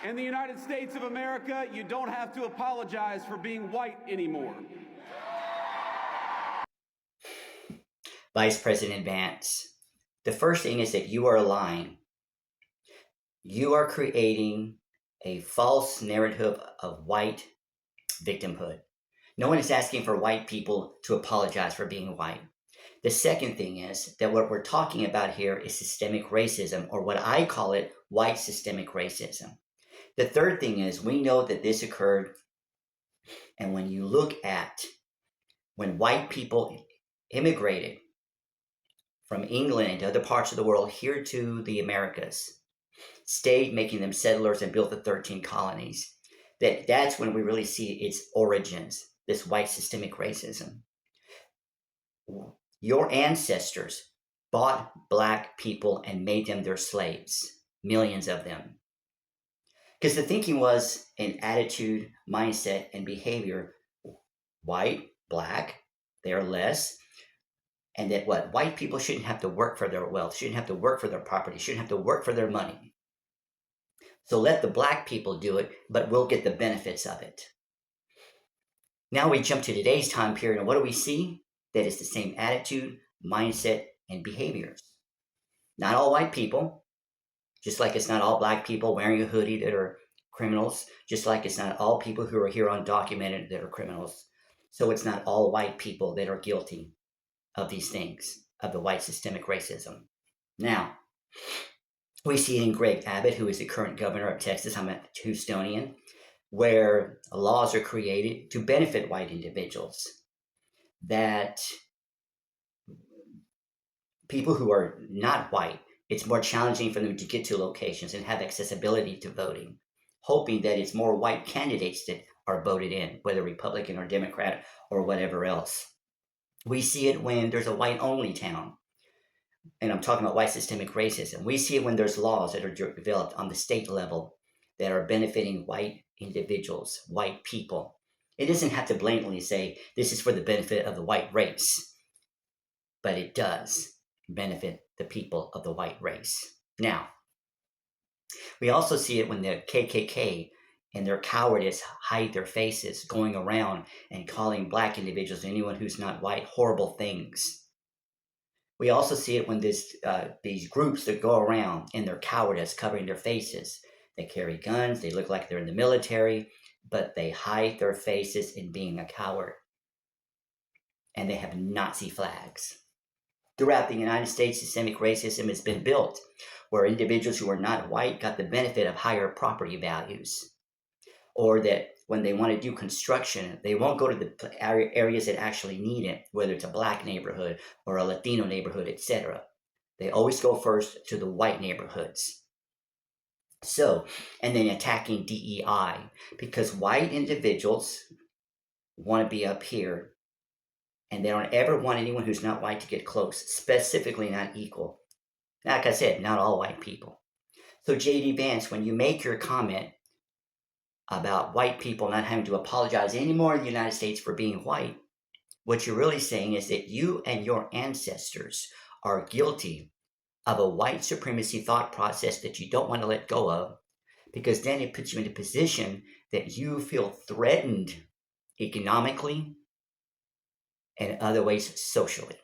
In the United States of America, you don't have to apologize for being white anymore. Vice President Vance, the first thing is that you are lying. You are creating a false narrative of white victimhood. No one is asking for white people to apologize for being white. The second thing is that what we're talking about here is systemic racism, or what I call it, white systemic racism. The third thing is we know that this occurred, and when you look at when white people immigrated from England and other parts of the world here to the Americas, stayed making them settlers and built the 13 colonies, that's when we really see its origins, this white systemic racism. Your ancestors bought black people and made them their slaves, millions of them. Because the thinking was an attitude, mindset, and behavior, white, black, they're less, and that what white people shouldn't have to work for their wealth, shouldn't have to work for their property, shouldn't have to work for their money. So let the black people do it, but we'll get the benefits of it. Now we jump to today's time period, and what do we see? That is the same attitude, mindset, and behaviors. Not all white people, just like it's not all black people wearing a hoodie that are criminals, just like it's not all people who are here undocumented that are criminals. So it's not all white people that are guilty of these things, of the white systemic racism. Now, we see it in Greg Abbott, who is the current governor of Texas. I'm a Houstonian, where laws are created to benefit white individuals, that people who are not white, it's more challenging for them to get to locations and have accessibility to voting, hoping that it's more white candidates that are voted in, whether Republican or Democrat or whatever else. We see it when there's a white-only town, and I'm talking about white systemic racism. We see it when there's laws that are developed on the state level that are benefiting white individuals, white people. It doesn't have to blatantly say this is for the benefit of the white race, but it does benefit the people of the white race. Now, we also see it when the KKK and their cowardice hide their faces, going around and calling black individuals, anyone who's not white, horrible things. We also see it when these groups that go around in their cowardice, covering their faces. They carry guns, they look like they're in the military, but they hide their faces in being a coward. And they have Nazi flags. Throughout the United States, systemic racism has been built, where individuals who are not white got the benefit of higher property values. Or that when they want to do construction, they won't go to the areas that actually need it, whether it's a black neighborhood or a Latino neighborhood, etc. They always go first to the white neighborhoods. So, and then attacking DEI, because white individuals want to be up here, and they don't ever want anyone who's not white to get close, specifically not equal. Like I said, not all white people. So J.D. Vance, when you make your comment about white people not having to apologize anymore in the United States for being white, what you're really saying is that you and your ancestors are guilty of a white supremacy thought process that you don't want to let go of, because then it puts you in a position that you feel threatened economically and other ways socially.